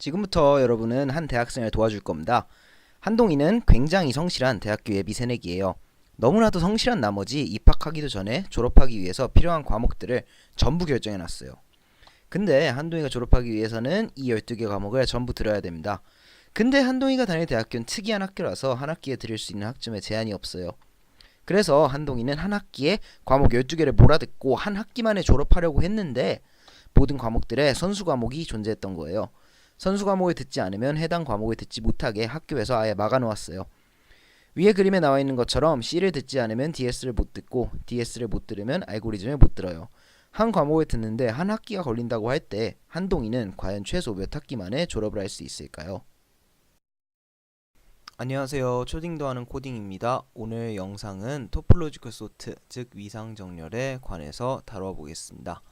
지금부터 여러분은 한 대학생을 도와줄 겁니다. 한동희는 굉장히 성실한 대학교 예비 새내기예요. 너무나도 성실한 나머지 입학하기도 전에 졸업하기 위해서 필요한 과목들을 전부 결정해놨어요. 근데 한동희가 졸업하기 위해서는 이 12개 과목을 전부 들어야 됩니다. 근데 한동희가 다닐 대학교는 특이한 학교라서 한 학기에 들을 수 있는 학점에 제한이 없어요. 그래서 한동희는 한 학기에 과목 12개를 몰아듣고 한 학기 만에 졸업하려고 했는데 모든 과목들에 선수 과목이 존재했던 거예요. 선수 과목을 듣지 않으면 해당 과목을 듣지 못하게 학교에서 아예 막아놓았어요. 위에 그림에 나와 있는 것처럼 C를 듣지 않으면 DS를 못 듣고 DS를 못 들으면 알고리즘을 못 들어요. 한 과목을 듣는데 한 학기가 걸린다고 할 때 한동희는 과연 최소 몇 학기 만에 졸업을 할 수 있을까요? 안녕하세요. 초딩도 하는 코딩입니다. 오늘 영상은 토폴로지컬 소트, 즉 위상정렬에 관해서 다뤄보겠습니다.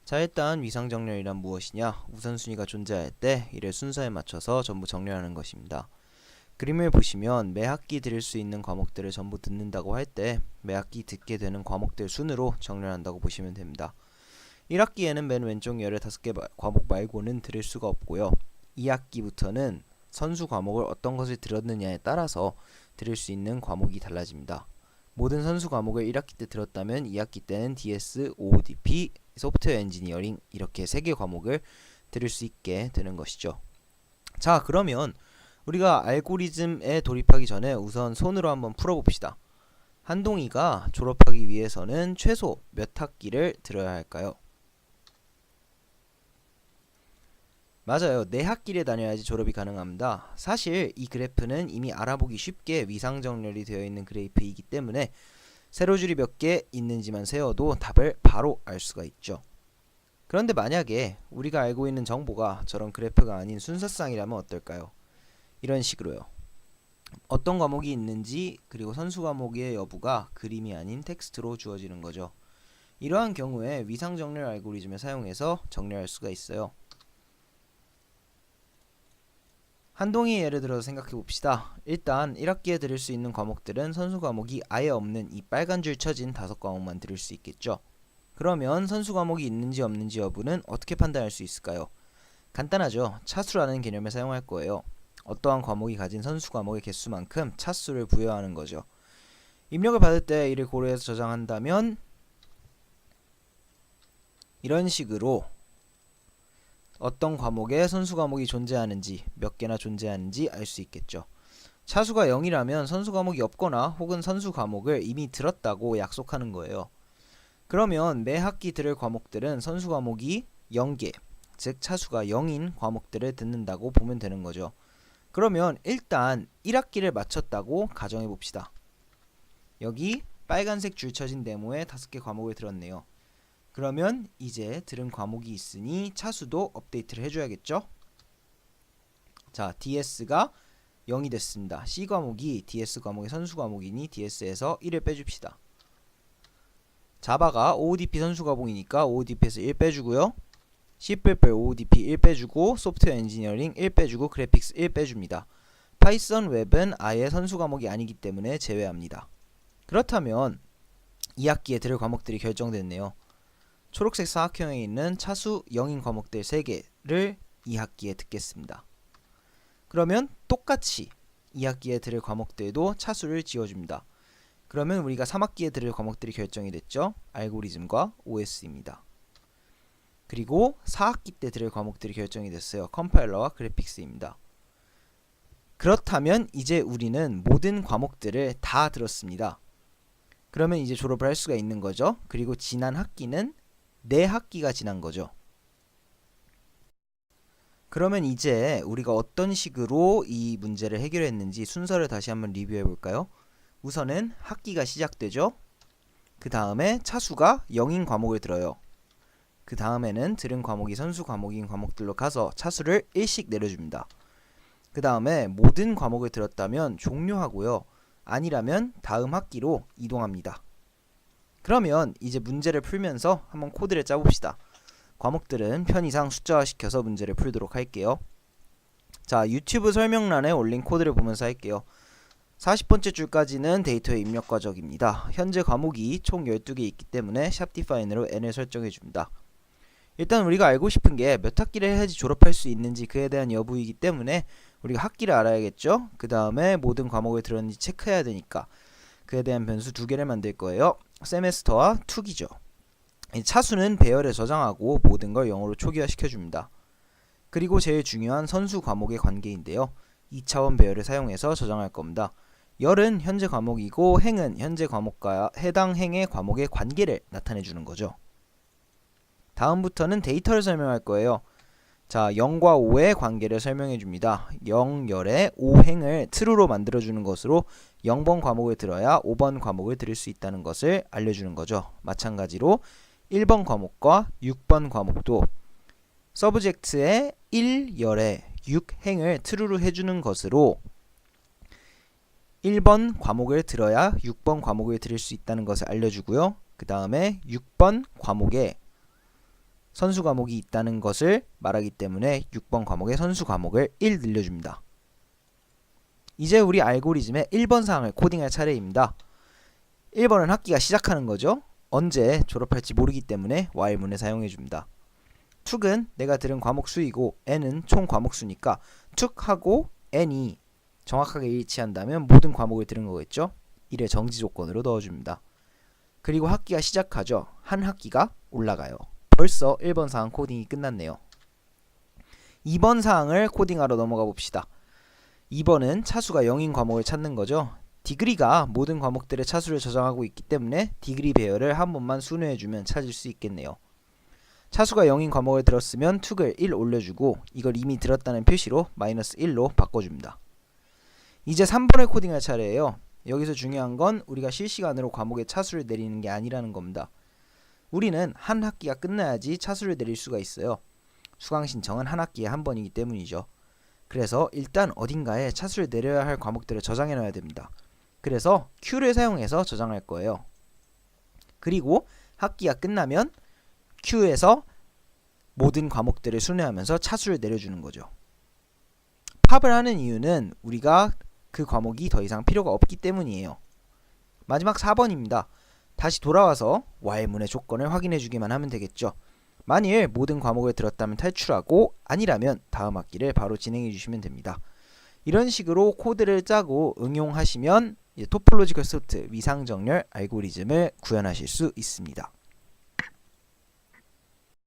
자, 일단 위상정렬이란 무엇이냐? 우선순위가 존재할 때 이를 순서에 맞춰서 전부 정렬하는 것입니다. 그림을 보시면 매 학기 들을 수 있는 과목들을 전부 듣는다고 할 때 매 학기 듣게 되는 과목들 순으로 정렬한다고 보시면 됩니다. 1학기에는 맨 왼쪽 15개 과목 말고는 들을 수가 없고요. 2학기부터는 선수 과목을 어떤 것을 들었느냐에 따라서 들을 수 있는 과목이 달라집니다. 모든 선수 과목을 1학기 때 들었다면 2학기 때는 DS, OODP, 소프트웨어 엔지니어링 이렇게 3개 과목을 들을 수 있게 되는 것이죠. 자, 그러면 우리가 알고리즘에 돌입하기 전에 우선 손으로 한번 풀어봅시다. 한동희가 졸업하기 위해서는 최소 몇 학기를 들어야 할까요? 맞아요. 4학기를 다녀야지 졸업이 가능합니다. 사실 이 그래프는 이미 알아보기 쉽게 위상정렬이 되어 있는 그래프이기 때문에 세로줄이 몇 개 있는지만 세어도 답을 바로 알 수가 있죠. 그런데 만약에 우리가 알고 있는 정보가 저런 그래프가 아닌 순서상이라면 어떨까요? 이런 식으로요. 어떤 과목이 있는지 그리고 선수 과목의 여부가 그림이 아닌 텍스트로 주어지는 거죠. 이러한 경우에 위상정렬 알고리즘을 사용해서 정렬할 수가 있어요. 한동희 예를 들어서 생각해 봅시다. 일단 1학기에 들을 수 있는 과목들은 선수 과목이 아예 없는 이 빨간 줄 쳐진 5과목만 들을 수 있겠죠. 그러면 선수 과목이 있는지 없는지 여부는 어떻게 판단할 수 있을까요? 간단하죠. 차수라는 개념을 사용할 거예요. 어떠한 과목이 가진 선수 과목의 개수만큼 차수를 부여하는 거죠. 입력을 받을 때 이를 고려해서 저장한다면 이런 식으로 어떤 과목에 선수 과목이 존재하는지 몇 개나 존재하는지 알 수 있겠죠. 차수가 0이라면 선수 과목이 없거나 혹은 선수 과목을 이미 들었다고 약속하는 거예요. 그러면 매 학기 들을 과목들은 선수 과목이 0개, 즉 차수가 0인 과목들을 듣는다고 보면 되는 거죠. 그러면 일단 1학기를 마쳤다고 가정해 봅시다. 여기 빨간색 줄 쳐진 네모에 5개 과목을 들었네요. 그러면 이제 들은 과목이 있으니 차수도 업데이트를 해줘야겠죠? 자, DS가 0이 됐습니다. C 과목이 DS 과목의 선수 과목이니 DS에서 1을 빼줍시다. 자바가 OODP 선수 과목이니까 OODP에서 1 빼주고요. C++ OODP 1 빼주고 소프트웨어 엔지니어링 1 빼주고 그래픽스 1 빼줍니다. 파이썬 웹은 아예 선수 과목이 아니기 때문에 제외합니다. 그렇다면 2학기에 들을 과목들이 결정됐네요. 초록색 사각형에 있는 차수 0인 과목들 3개를 2학기에 듣겠습니다. 그러면 똑같이 2학기에 들을 과목들도 차수를 지어줍니다. 그러면 우리가 3학기에 들을 과목들이 결정이 됐죠. 알고리즘과 OS입니다. 그리고 4학기 때 들을 과목들이 결정이 됐어요. 컴파일러와 그래픽스입니다. 그렇다면 이제 우리는 모든 과목들을 다 들었습니다. 그러면 이제 졸업을 할 수가 있는 거죠. 그리고 지난 학기는 4학기가 지난 거죠. 그러면 이제 우리가 어떤 식으로 이 문제를 해결했는지 순서를 다시 한번 리뷰해 볼까요? 우선은 학기가 시작되죠. 그 다음에 차수가 0인 과목을 들어요. 그 다음에는 들은 과목이 선수 과목인 과목들로 가서 차수를 1씩 내려줍니다. 그 다음에 모든 과목을 들었다면 종료하고요. 아니라면 다음 학기로 이동합니다. 그러면 이제 문제를 풀면서 한번 코드를 짜봅시다. 과목들은 편의상 숫자화시켜서 문제를 풀도록 할게요. 자, 유튜브 설명란에 올린 코드를 보면서 할게요. 40번째 줄까지는 데이터의 입력 과정입니다. 현재 과목이 총 12개 있기 때문에 샵디파인으로 n을 설정해줍니다. 일단 우리가 알고 싶은 게 몇 학기를 해야지 졸업할 수 있는지 그에 대한 여부이기 때문에 우리가 학기를 알아야겠죠. 그 다음에 모든 과목을 들었는지 체크해야 되니까 그에 대한 변수 두 개를 만들 거예요. 세메스터와 투기죠. 차수는 배열에 저장하고 모든 걸 영어로 초기화 시켜줍니다. 그리고 제일 중요한 선수 과목의 관계인데요. 2차원 배열을 사용해서 저장할 겁니다. 열은 현재 과목이고 행은 현재 과목과 해당 행의 과목의 관계를 나타내주는 거죠. 다음부터는 데이터를 설명할 거예요. 자, 0과 5의 관계를 설명해 줍니다. 0, 열에 5행을 true로 만들어주는 것으로 0번 과목을 들어야 5번 과목을 들을 수 있다는 것을 알려주는 거죠. 마찬가지로 1번 과목과 6번 과목도 서브젝트의 1, 열에 6행을 true로 해주는 것으로 1번 과목을 들어야 6번 과목을 들을 수 있다는 것을 알려주고요. 그 다음에 6번 과목에 선수 과목이 있다는 것을 말하기 때문에 6번 과목에 선수 과목을 1 늘려줍니다. 이제 우리 알고리즘의 1번 사항을 코딩할 차례입니다. 1번은 학기가 시작하는 거죠. 언제 졸업할지 모르기 때문에 while문을 사용해줍니다. 툭은 내가 들은 과목 수이고 n은 총 과목 수니까 툭하고 n이 정확하게 일치한다면 모든 과목을 들은 거겠죠. 1의 정지 조건으로 넣어줍니다. 그리고 학기가 시작하죠. 한 학기가 올라가요. 벌써 1번 사항 코딩이 끝났네요. 2번 사항을 코딩하러 넘어가 봅시다. 2번은 차수가 0인 과목을 찾는 거죠. 디그리가 모든 과목들의 차수를 저장하고 있기 때문에 디그리 배열을 한 번만 순회해주면 찾을 수 있겠네요. 차수가 0인 과목을 들었으면 툭을 1 올려주고 이걸 이미 들었다는 표시로 -1로 바꿔줍니다. 이제 3번을 코딩할 차례예요. 여기서 중요한 건 우리가 실시간으로 과목의 차수를 내리는 게 아니라는 겁니다. 우리는 한 학기가 끝나야지 차수를 내릴 수가 있어요. 수강 신청은 한 학기에 한 번이기 때문이죠. 그래서 일단 어딘가에 차수를 내려야 할 과목들을 저장해 놔야 됩니다. 그래서 Q를 사용해서 저장할 거예요. 그리고 학기가 끝나면 Q에서 모든 과목들을 순회하면서 차수를 내려주는 거죠. 팝을 하는 이유는 우리가 그 과목이 더 이상 필요가 없기 때문이에요. 마지막 4번입니다. 다시 돌아와서 while문의 조건을 확인해 주기만 하면 되겠죠. 만일 모든 과목을 들었다면 탈출하고 아니라면 다음 학기를 바로 진행해 주시면 됩니다. 이런 식으로 코드를 짜고 응용하시면 토폴로지컬 소트 위상정렬 알고리즘을 구현하실 수 있습니다.